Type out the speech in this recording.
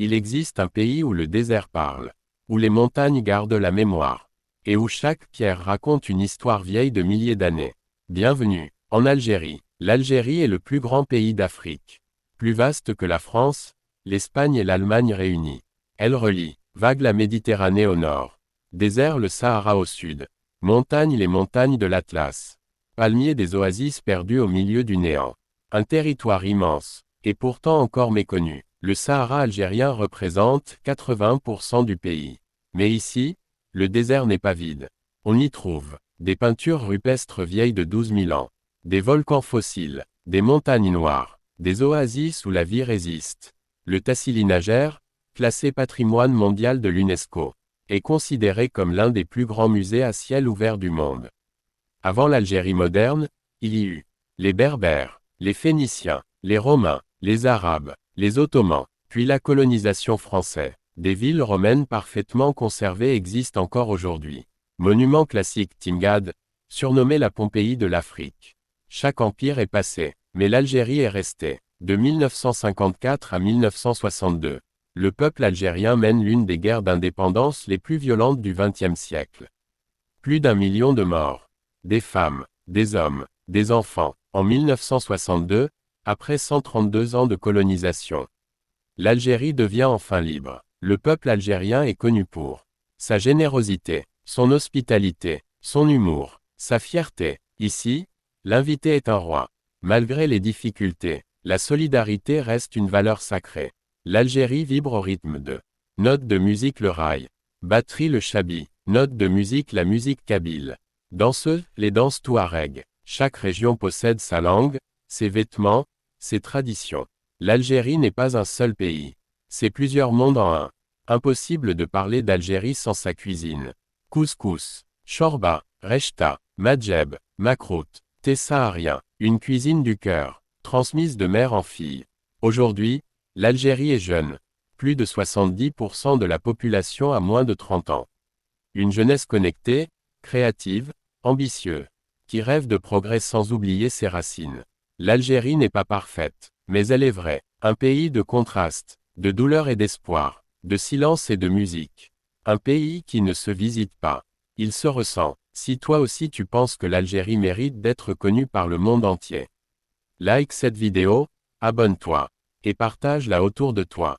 Il existe un pays où le désert parle, où les montagnes gardent la mémoire, et où chaque pierre raconte une histoire vieille de milliers d'années. Bienvenue, en Algérie. L'Algérie est le plus grand pays d'Afrique. Plus vaste que la France, l'Espagne et l'Allemagne réunies. Elle relie, vague la Méditerranée au nord, désert le Sahara au sud, montagne les montagnes de l'Atlas, palmiers des oasis perdus au milieu du néant. Un territoire immense, et pourtant encore méconnu. Le Sahara algérien représente 80% du pays. Mais ici, le désert n'est pas vide. On y trouve des peintures rupestres vieilles de 12 000 ans, des volcans fossiles, des montagnes noires, des oasis où la vie résiste. Le Tassili Najer, classé patrimoine mondial de l'UNESCO, est considéré comme l'un des plus grands musées à ciel ouvert du monde. Avant l'Algérie moderne, il y eut les Berbères, les Phéniciens, les Romains, les Arabes, les Ottomans, puis la colonisation française. Des villes romaines parfaitement conservées existent encore aujourd'hui. Monument classique Timgad, surnommé la Pompéi de l'Afrique. Chaque empire est passé, mais l'Algérie est restée. De 1954 à 1962, le peuple algérien mène l'une des guerres d'indépendance les plus violentes du XXe siècle. Plus d'1 million de morts. Des femmes, des hommes, des enfants. En 1962, après 132 ans de colonisation, l'Algérie devient enfin libre. Le peuple algérien est connu pour sa générosité, son hospitalité, son humour, sa fierté. Ici, l'invité est un roi. Malgré les difficultés, la solidarité reste une valeur sacrée. L'Algérie vibre au rythme de notes de musique le rail, batterie le chabi, notes de musique la musique kabyle, danseuses les danses touareg. Chaque région possède sa langue, ses vêtements, ses traditions. L'Algérie n'est pas un seul pays. C'est plusieurs mondes en un. Impossible de parler d'Algérie sans sa cuisine. Couscous, chorba, rechta, madjeb, makrout, thé saharien, une cuisine du cœur, transmise de mère en fille. Aujourd'hui, l'Algérie est jeune. Plus de 70% de la population a moins de 30 ans. Une jeunesse connectée, créative, ambitieuse, qui rêve de progrès sans oublier ses racines. L'Algérie n'est pas parfaite, mais elle est vraie. Un pays de contrastes, de douleur et d'espoir, de silence et de musique. Un pays qui ne se visite pas. Il se ressent. Si toi aussi tu penses que l'Algérie mérite d'être connue par le monde entier, like cette vidéo, abonne-toi, et partage-la autour de toi.